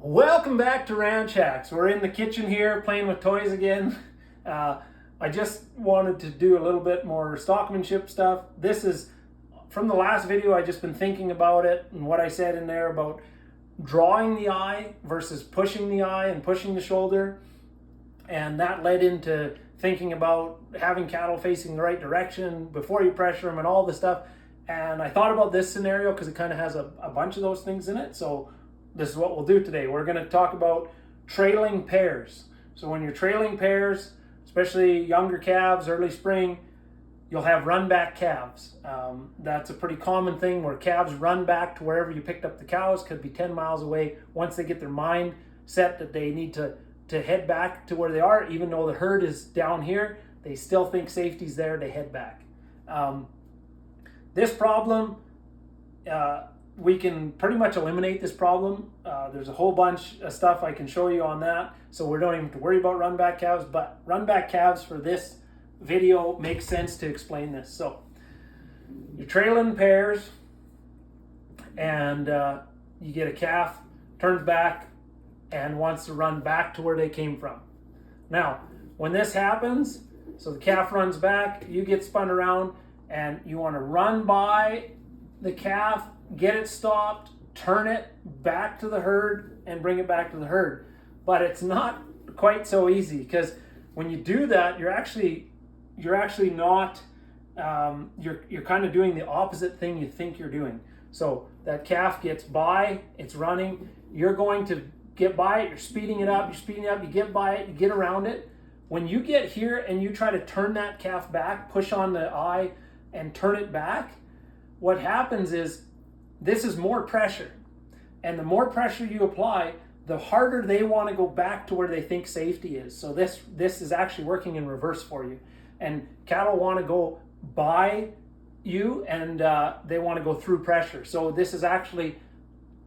Welcome back to Ranch Hacks. We're in the kitchen here playing with toys again. I just wanted to do a little bit more stockmanship stuff. This is from the last video. I just been thinking about it and what I said in there about drawing the eye versus pushing the eye and pushing the shoulder. And that led into thinking about having cattle facing the right direction before you pressure them and all this stuff. And I thought about this scenario because it kind of has a bunch of those things in it. So this is what we'll do today. We're going to talk about trailing pairs. So when you're trailing pairs, especially younger calves, early spring, you'll have run back calves. That's a pretty common thing where calves run back to wherever you picked up the cows. Could be 10 miles away. Once they get their mind set that they need to head back to where they are, even though the herd is down here, they still think safety's there, they head back. This problem, we can pretty much eliminate this problem. There's a whole bunch of stuff I can show you on that, so we don't even have to worry about run back calves, but run back calves for this video makes sense to explain this. So you're trailing pairs and you get a calf, turns back and wants to run back to where they came from. Now, when this happens, so the calf runs back, you get spun around and you want to run by the calf, get it stopped, turn it back to the herd and bring it back to the herd. But it's not quite so easy, because when you do that, you're actually not, you're kind of doing the opposite thing you think you're doing. So that calf gets by, it's running, you're going to get by it, you're speeding it up, you get by it, you get around it. When you get here and you try to turn that calf back, push on the eye and turn it back, what happens is this is more pressure. And the more pressure you apply, the harder they want to go back to where they think safety is. So this is actually working in reverse for you. And cattle want to go by you, and they want to go through pressure. So this is actually,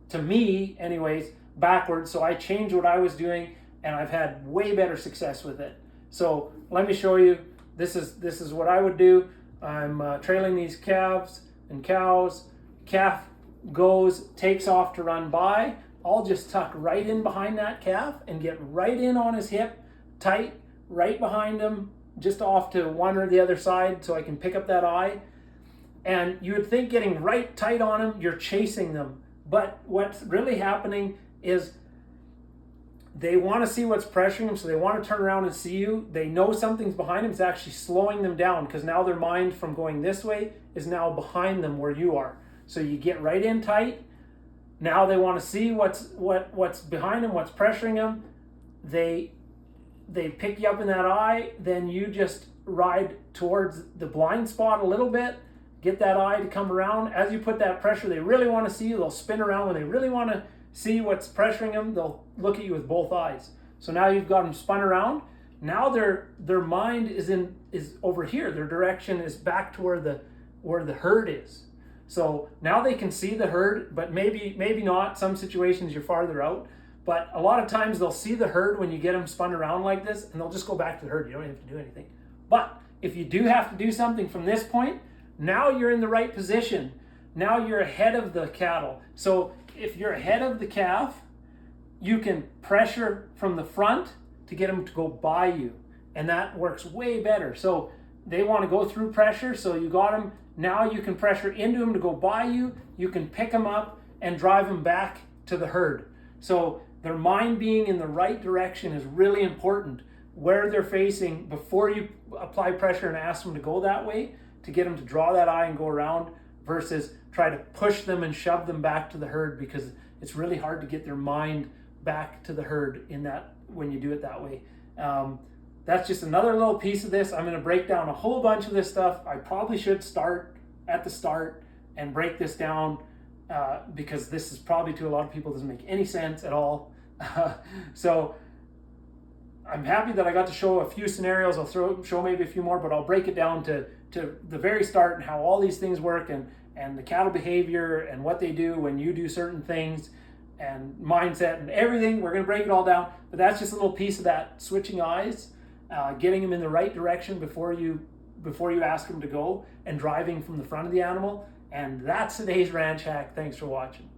to me anyways, backwards. So I changed what I was doing and I've had way better success with it. So let me show you. This is what I would do. I'm trailing these calves and cows. Calf goes, takes off to run by. I'll just tuck right in behind that calf and get right in on his hip, tight, right behind him, just off to one or the other side so I can pick up that eye. And you would think getting right tight on him, you're chasing them. But what's really happening is they want to see what's pressuring them, so they want to turn around and see you. They know something's behind them. It's actually slowing them down, because now their mind from going this way is now behind them where you are. So you get right in tight. Now they want to see what's behind them, what's pressuring them. They pick you up in that eye. Then you just ride towards the blind spot a little bit. Get that eye to come around. As you put that pressure, they really want to see you. They'll spin around. When they really want to see what's pressuring them, they'll look at you with both eyes. So now you've got them spun around. Now their mind is over here. Their direction is back to where the herd is. So now they can see the herd, but maybe not. Some situations you're farther out, but a lot of times they'll see the herd when you get them spun around like this, and they'll just go back to the herd. You don't have to do anything. But if you do have to do something from this point, now you're in the right position. Now you're ahead of the cattle. So if you're ahead of the calf, you can pressure from the front to get them to go by you, and that works way better. So they want to go through pressure, so you got them. Now you can pressure into them to go by you. You can pick them up and drive them back to the herd. So their mind being in the right direction is really important. Where they're facing before you apply pressure and ask them to go that way, to get them to draw that eye and go around, versus try to push them and shove them back to the herd, because it's really hard to get their mind back to the herd in that when you do it that way. That's just another little piece of this. I'm going to break down a whole bunch of this stuff. I probably should start at the start and break this down, because this is probably, to a lot of people, doesn't make any sense at all. So I'm happy that I got to show a few scenarios. I'll show maybe a few more, but I'll break it down to the very start and how all these things work, and the cattle behavior and what they do when you do certain things, and mindset and everything. We're going to break it all down, but that's just a little piece of that switching eyes, getting them in the right direction before you ask them to go, and driving from the front of the animal. And that's today's ranch hack. Thanks for watching.